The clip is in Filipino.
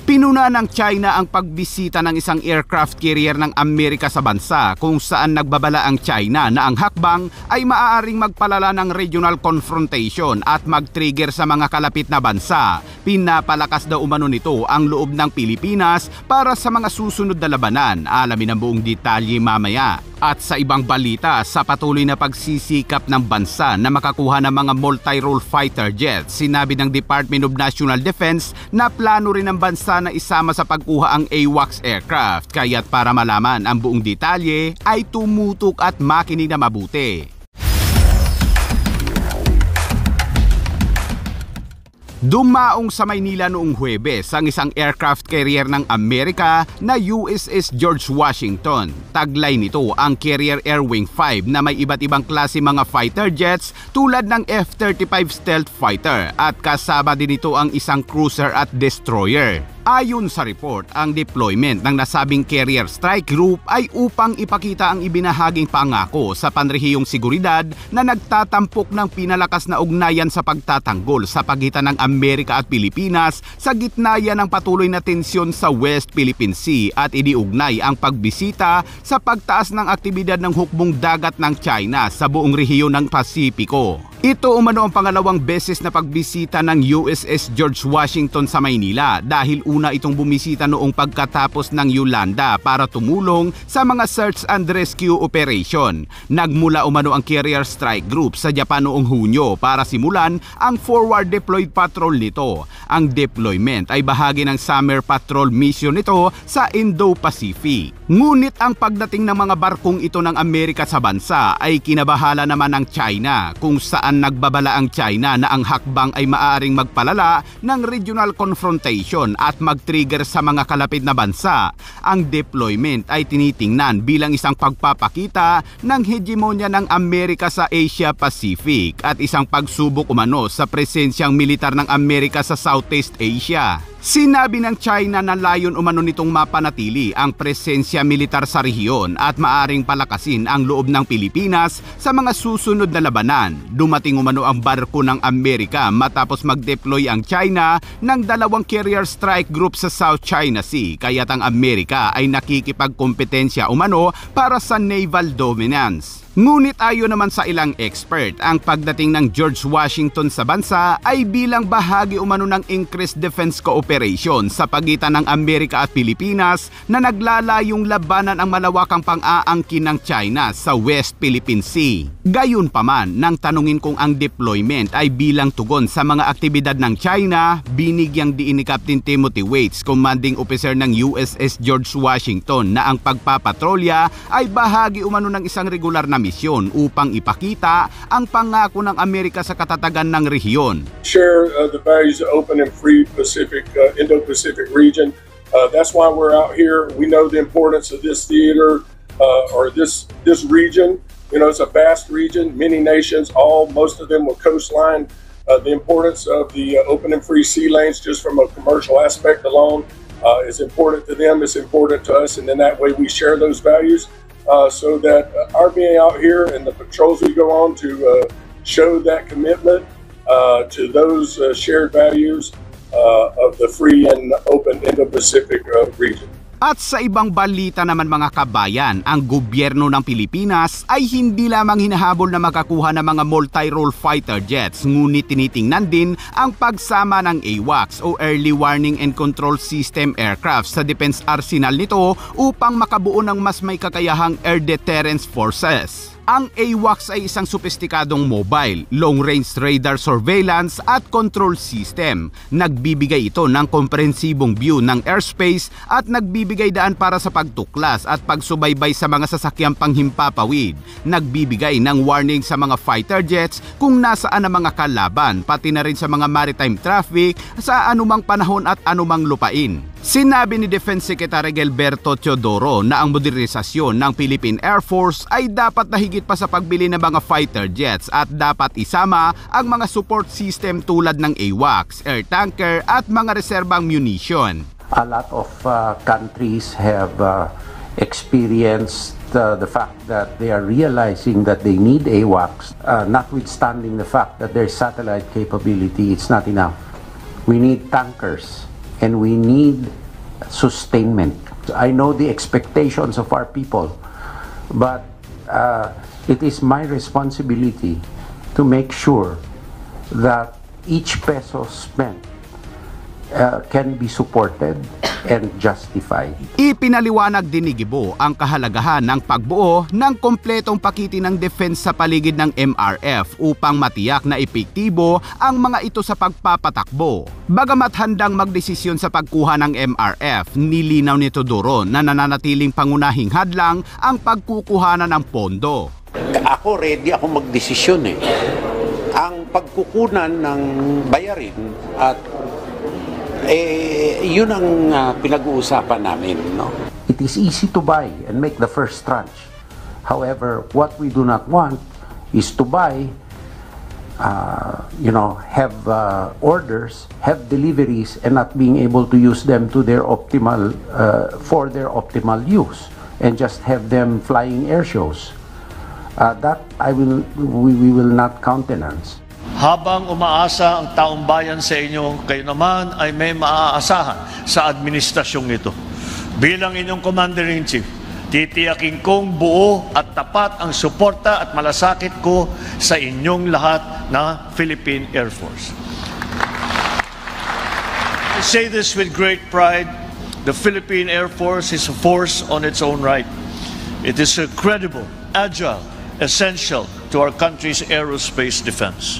Pinuna ng China ang pagbisita ng isang aircraft carrier ng Amerika sa bansa kung saan nagbabala ang China na ang hakbang ay maaaring magpalala ng regional confrontation at mag-trigger sa mga kalapit na bansa. Pinapalakas daw umano nito ang loob ng Pilipinas para sa mga susunod na labanan. Alamin ang buong detalye mamaya. At sa ibang balita, sa patuloy na pagsisikap ng bansa na makakuha ng mga multi-role fighter jets, sinabi ng Department of National Defense na plano rin ng bansa na isama sa pagkuha ang AWACS aircraft. Kaya't para malaman ang buong detalye ay tumutok at makinig na mabuti. Dumaong sa Maynila noong Huwebes ang isang aircraft carrier ng Amerika na USS George Washington. Taglay nito ang Carrier Air Wing 5 na may iba't ibang klase mga fighter jets tulad ng F-35 stealth fighter at kasama din ito ang isang cruiser at destroyer. Ayon sa report, ang deployment ng nasabing carrier strike group ay upang ipakita ang ibinahaging pangako sa panrehiyong seguridad na nagtatampok ng pinalakas na ugnayan sa pagtatanggol sa pagitan ng Amerika at Pilipinas sa gitna ng patuloy na tensyon sa West Philippine Sea at iniugnay ang pagbisita sa pagtaas ng aktibidad ng hukbong dagat ng China sa buong rehiyon ng Pasipiko. Ito umano ang pangalawang beses na pagbisita ng USS George Washington sa Maynila dahil una itong bumisita noong pagkatapos ng Yolanda para tumulong sa mga search and rescue operation. Nagmula umano ang carrier strike group sa Japan noong Hunyo para simulan ang forward deployed patrol nito. Ang deployment ay bahagi ng summer patrol mission nito sa Indo-Pacific. Ngunit ang pagdating ng mga barkong ito ng Amerika sa bansa ay kinabahala naman ng China kung saan nagbabala ang China na ang hakbang ay maaaring magpalala ng regional confrontation at mag-trigger sa mga kalapit na bansa. Ang deployment ay tinitingnan bilang isang pagpapakita ng hegemonya ng Amerika sa Asia Pacific at isang pagsubok umano sa presensyang militar ng Amerika sa Southeast Asia. Sinabi ng China na layon umano nitong mapanatili ang presensya militar sa rehiyon at maaring palakasin ang loob ng Pilipinas sa mga susunod na labanan. Dumating umano ang barko ng Amerika matapos mag-deploy ang China ng dalawang carrier strike group sa South China Sea, kaya't ang Amerika ay nakikipagkompetensya umano para sa naval dominance. Ngunit ayon naman sa ilang expert, ang pagdating ng George Washington sa bansa ay bilang bahagi umano ng increased defense cooperation sa pagitan ng Amerika at Pilipinas na naglalayong labanan ang malawakang pang-aangkin ng China sa West Philippine Sea. Gayunpaman, nang tanungin kung ang deployment ay bilang tugon sa mga aktibidad ng China, binigyang diin ni Captain Timothy Waits, commanding officer ng USS George Washington, na ang pagpapatrolya ay bahagi umano ng isang regular na misyon upang ipakita ang pangako ng Amerika sa katatagan ng rehiyon. Share the values of open and free Pacific, Indo-Pacific region. That's why we're out here. We know the importance of this theater or this region. You know, it's a vast region, many nations, most of them with coastline. The importance of the open and free sea lanes, just from a commercial aspect alone, is important to them. It's important to us, and then that way we share those values. So that our being out here and the patrols we go on to show that commitment to those shared values of the free and open Indo-Pacific region. At sa ibang balita naman mga kabayan, ang gobyerno ng Pilipinas ay hindi lamang hinahabol na makakuha ng mga multi-role fighter jets, ngunit tinitingnan din ang pagsama ng AWACS o Early Warning and Control System aircraft sa defense arsenal nito upang makabuo ng mas may kakayahang air deterrence forces. Ang AWACS ay isang sopistikadong mobile, long-range radar surveillance at control system. Nagbibigay ito ng komprehensibong view ng airspace at nagbibigay daan para sa pagtuklas at pagsubaybay sa mga sasakyang panghimpapawid. Nagbibigay ng warning sa mga fighter jets kung nasaan ang mga kalaban, pati na rin sa mga maritime traffic sa anumang panahon at anumang lupain. Sinabi ni Defense Secretary Gilberto Teodoro na ang modernisasyon ng Philippine Air Force ay dapat na higit pa sa pagbili ng mga fighter jets at dapat isama ang mga support system tulad ng AWACS, air tanker at mga reserbang munition. A lot of countries have experienced the fact that they are realizing that they need AWACS, notwithstanding the fact that their satellite capability is not enough. We need tankers and we need sustainment. I know the expectations of our people, but it is my responsibility to make sure that each peso spent can be supported and justified. Ipinaliwanag din ni Guibo ang kahalagahan ng pagbuo ng kompletong pakiti ng defense sa paligid ng MRF upang matiyak na epektibo ang mga ito sa pagpapatakbo. Bagamat handang magdesisyon sa pagkuha ng MRF, nilinaw ni Todoron na nananatiling pangunahing hadlang ang pagkukuhanan ng pondo. Ako ready ako magdesisyon eh. Ang pagkukunan ng bayarin at yun ang pinag-uusapan namin, no? It is easy to buy and make the first tranche. However, what we do not want is to buy, have orders, have deliveries, and not being able to use them to their optimal, for their optimal use, and just have them flying air shows. That we will not countenance. Habang umaasa ang taong bayan sa inyo, kayo naman ay may maaasahan sa administrasyong ito. Bilang inyong Commander-in-Chief, titiyakin kong buo at tapat ang suporta at malasakit ko sa inyong lahat na Philippine Air Force. I say this with great pride. The Philippine Air Force is a force on its own right. It is credible, agile, essential to our country's aerospace defense.